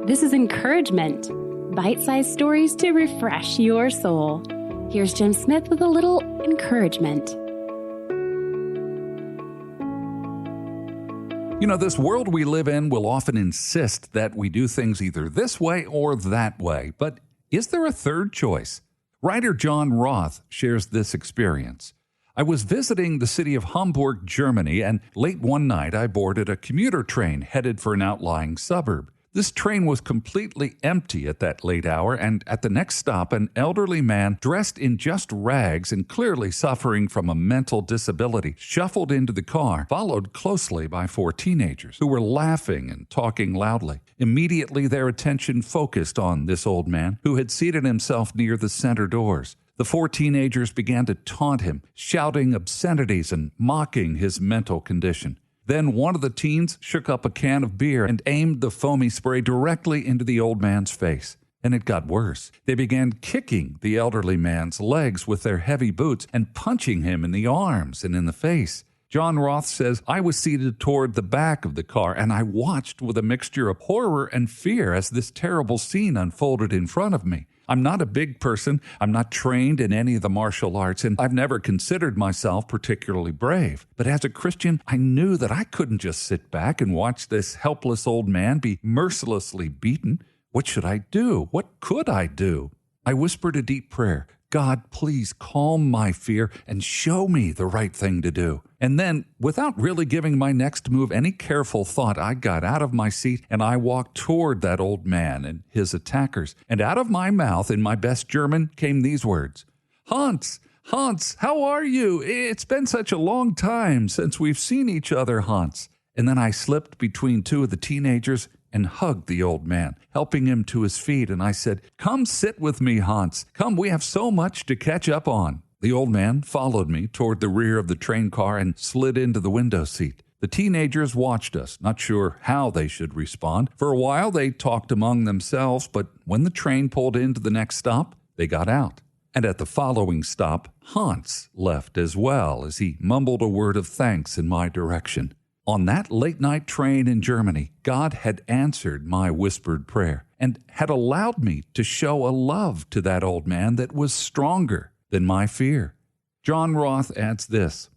This is Encouragement, bite-sized stories to refresh your soul. Here's Jim Smith with a little encouragement. You know, this world we live in will often insist that we do things either this way or that way. But is there a third choice? Writer John Roth shares this experience. I was visiting the city of Hamburg, Germany, and late one night I boarded a commuter train headed for an outlying suburb. This train was completely empty at that late hour, and at the next stop, an elderly man dressed in just rags and clearly suffering from a mental disability shuffled into the car, followed closely by 4 teenagers who were laughing and talking loudly. Immediately, their attention focused on this old man who had seated himself near the center doors. The 4 teenagers began to taunt him, shouting obscenities and mocking his mental condition. Then one of the teens shook up a can of beer and aimed the foamy spray directly into the old man's face. And it got worse. They began kicking the elderly man's legs with their heavy boots and punching him in the arms and in the face. John Roth says, I was seated toward the back of the car, and I watched with a mixture of horror and fear as this terrible scene unfolded in front of me. I'm not a big person. I'm not trained in any of the martial arts, and I've never considered myself particularly brave. But as a Christian, I knew that I couldn't just sit back and watch this helpless old man be mercilessly beaten. What should I do? What could I do? I whispered a deep prayer. God, please calm my fear and show me the right thing to do. And then, without really giving my next move any careful thought, I got out of my seat and I walked toward that old man and his attackers. And out of my mouth, in my best German, came these words. Hans, how are you? It's been such a long time since we've seen each other, Hans. And then I slipped between 2 of the teenagers and hugged the old man, helping him to his feet, and I said, Come sit with me, Hans. Come, we have so much to catch up on. The old man followed me toward the rear of the train car and slid into the window seat. The teenagers watched us, not sure how they should respond. For a while, they talked among themselves, but when the train pulled into the next stop, they got out. And at the following stop, Hans left as well as he mumbled a word of thanks in my direction. On that late-night train in Germany, God had answered my whispered prayer and had allowed me to show a love to that old man that was stronger than my fear. John Roth adds this,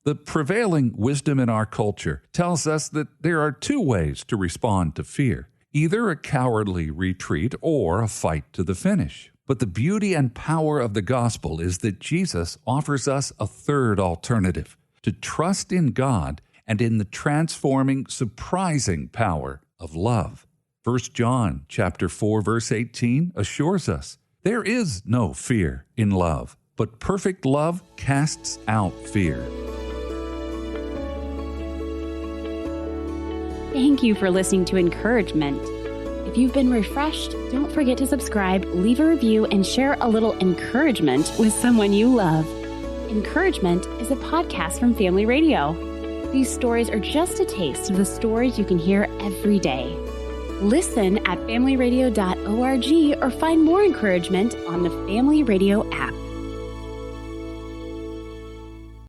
the prevailing wisdom in our culture tells us that there are 2 ways to respond to fear, either a cowardly retreat or a fight to the finish. But the beauty and power of the gospel is that Jesus offers us a third alternative, to trust in God and in the transforming, surprising power of love. 1 John chapter 4, verse 18 assures us, there is no fear in love, but perfect love casts out fear. Thank you for listening to Encouragement. If you've been refreshed, don't forget to subscribe, leave a review, and share a little encouragement with someone you love. Encouragement is a podcast from Family Radio. These stories are just a taste of the stories you can hear every day. Listen at familyradio.org or find more encouragement on the Family Radio app.